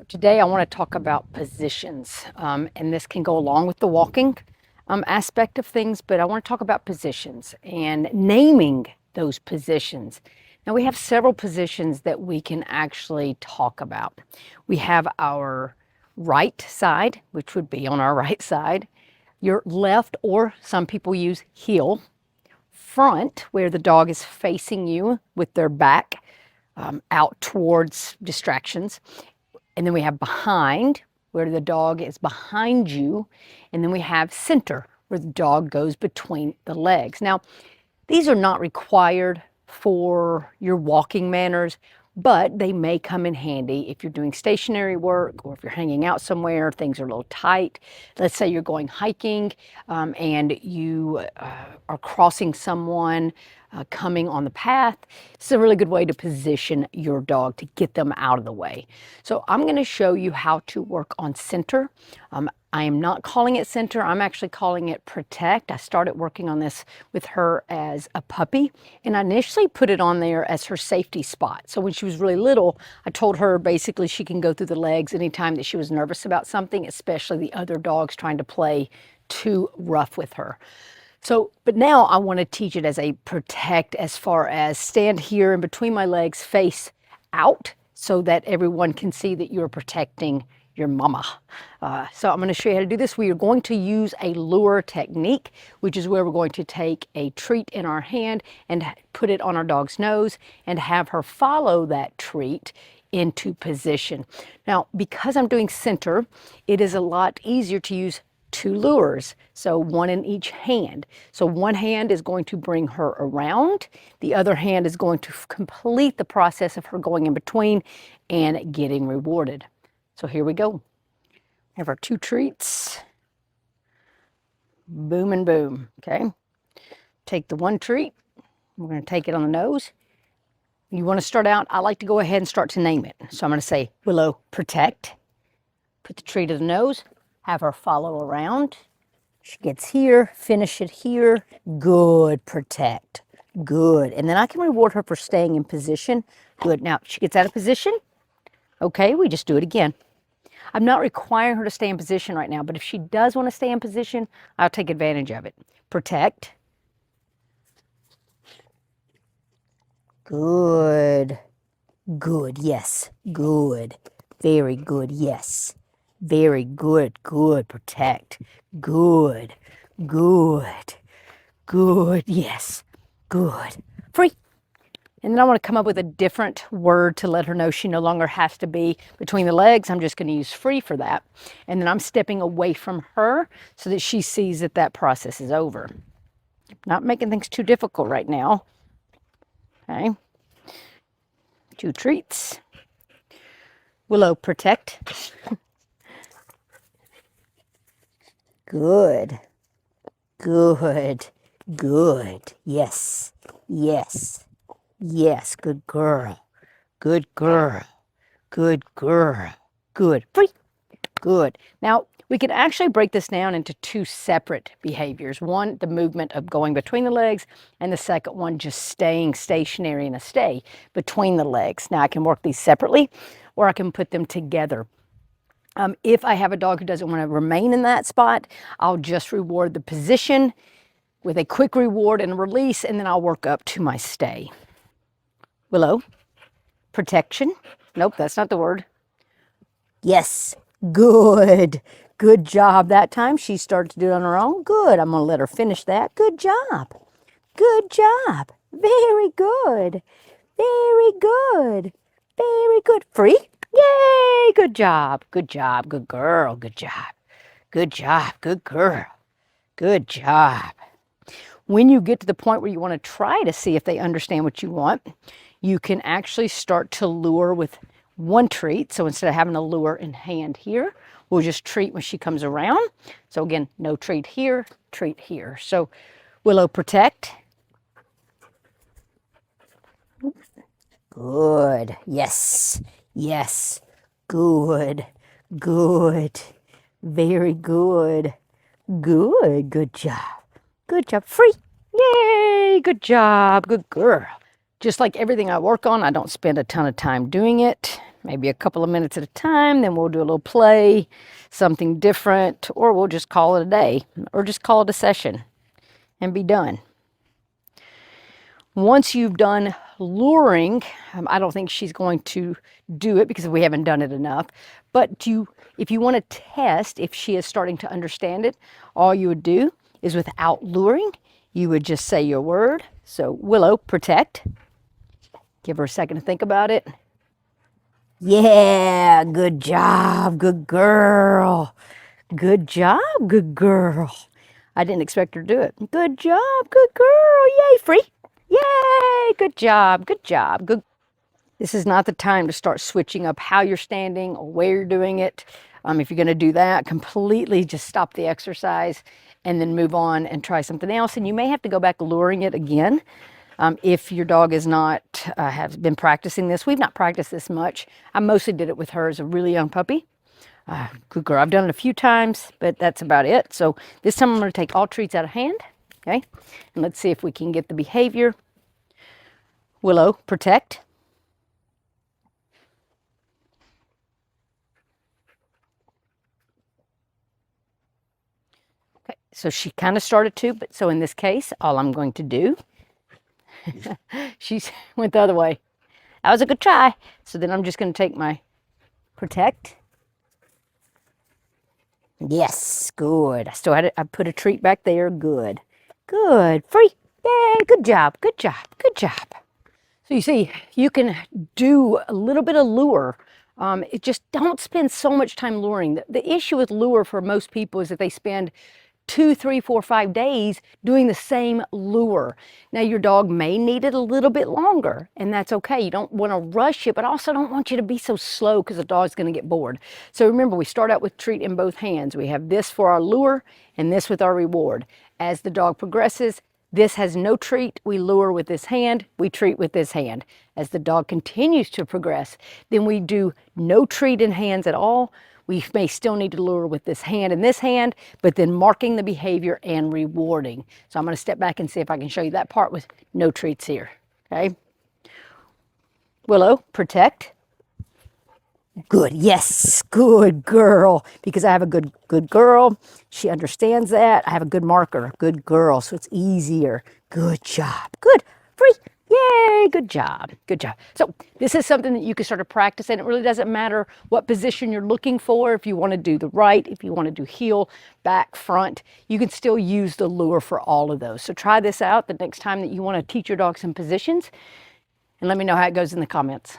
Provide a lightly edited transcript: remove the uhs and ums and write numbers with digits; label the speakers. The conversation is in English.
Speaker 1: Today I want to talk about positions, and this can go along with the walking aspect of things, but I want to talk about positions and naming those positions. Now we have several positions that we can actually talk about. We have our right side, which would be on our right side, your left, or some people use heel, front, where the dog is facing you with their back out towards distractions. And then we have behind, where the dog is behind you. And then we have center, where the dog goes between the legs. Now, these are not required for your walking manners, but they may come in handy if you're doing stationary work or if you're hanging out somewhere, things are a little tight. Let's say you're going hiking and you are crossing someone coming on the path. It's a really good way to position your dog to get them out of the way. So I'm going to show you how to work on center. I am not calling it center. I'm actually calling it protect. I started working on this with her as a puppy, and I initially put it on there as her safety spot. So when she was really little, I told her basically she can go through the legs anytime that she was nervous about something, especially the other dogs trying to play too rough with her. So, but now I want to teach it as a protect, as far as stand here in between my legs, face out, so that everyone can see that you're protecting your mama. So I'm going to show you how to do this. We are going to use a lure technique, which is where we're going to take a treat in our hand and put it on our dog's nose and have her follow that treat into position. Now, because I'm doing center, it is a lot easier to use two lures, so one in each hand. So one hand is going to bring her around, the other hand is going to complete the process of her going in between and getting rewarded. So here we go. We have our two treats. Boom and boom, okay? Take the one treat, we're going to take it on the nose. You want to start out, I like to go ahead and start to name it. So I'm going to say, Willow, protect. Put the treat to the nose, have her follow around. She gets here, finish it here. Good, protect. Good. And then I can reward her for staying in position. Good. Now, she gets out of position. Okay, we just do it again. I'm not requiring her to stay in position right now, but if she does want to stay in position, I'll take advantage of it. Protect. Good. Good, yes. Good. Very good, yes. Very good, good. Protect. Good. Good. Good, yes. Good. Free. And then I want to come up with a different word to let her know she no longer has to be between the legs. I'm just going to use free for that. And then I'm stepping away from her so that she sees that that process is over. Not making things too difficult right now. Okay. Two treats. Willow, protect. Good. Good. Good. Yes. Yes. Yes, good girl. Good girl. Good girl. Good. Free. Good. Now, we can actually break this down into two separate behaviors. One, the movement of going between the legs, and the second one, just staying stationary in a stay between the legs. Now, I can work these separately, or I can put them together. If I have a dog who doesn't want to remain in that spot, I'll just reward the position with a quick reward and a release, and then I'll work up to my stay. Willow, protection. Nope, that's not the word. Yes, good. Good job that time. She started to do it on her own. Good, I'm going to let her finish that. Good job. Good job. Very good. Very good. Very good. Free? Yay, good job. Good job. Good girl. Good job. Good job. Good girl. Good job. When you get to the point where you want to try to see if they understand what you want, you can actually start to lure with one treat. So instead of having a lure in hand here, we'll just treat when she comes around. So again, no treat here, treat here. So Willow, protect. Good. Yes. Yes. Good. Good. Very good. Good. Good job. Good job. Free. Yay. Good job. Good girl. Just like everything I work on, I don't spend a ton of time doing it. maybe a couple of minutes at a time, then we'll do a little play, something different, or we'll just call it a day, or just call it a session and be done. Once you've done luring, I don't think she's going to do it because we haven't done it enough, but if you want to test if she is starting to understand it, all you would do is without luring, you would just say your word. So Willow, protect. Give her a second to think about it. Yeah, good job, good girl. Good job, good girl. I didn't expect her to do it. Good job, good girl. Yay, free. Yay, good job, good job. Good. This is not the time to start switching up how you're standing or where you're doing it. If you're going to do that, completely just stop the exercise and then move on and try something else. And you may have to go back luring it again. If your dog is not, has been practicing this. We've not practiced this much. I mostly did it with her as a really young puppy. Good girl. I've done it a few times, but that's about it. So this time I'm going to take all treats out of hand. Okay. And let's see if we can get the behavior. Willow, protect. Okay. So she kind of started to, but so in this case, all I'm going to do, she went the other way. That was a good try. So then I'm just going to take my protect. Yes, good. I still had it. I put a treat back there. Good. Good. Free. Yay. Good job. Good job. Good job. So you see, you can do a little bit of lure. It just don't spend so much time luring. The issue with lure for most people is that they spend 2, 3, 4, 5 days doing the same lure. Now your dog may need it a little bit longer, and that's okay. You don't want to rush it, but also don't want you to be so slow because the dog's going to get bored. So remember, we start out with treat in both hands. We have this for our lure and this with our reward. As the dog progresses, this has no treat. We lure with this hand, we treat with this hand. As the dog continues to progress, then we do no treat in hands at all. We may still need to lure with this hand and this hand, but then marking the behavior and rewarding. So I'm going to step back and see if I can show you that part with no treats here. Okay. Willow, protect. Good. Yes. Good girl. Because I have a good girl. She understands that. I have a good marker. Good girl. So it's easier. Good job. Good. Free. Yay, good job, good job. So this is something that you can start to practice, and it really doesn't matter what position you're looking for. If you want to do the right, if you want to do heel, back, front, you can still use the lure for all of those. So try this out the next time that you want to teach your dog some positions, and let me know how it goes in the comments.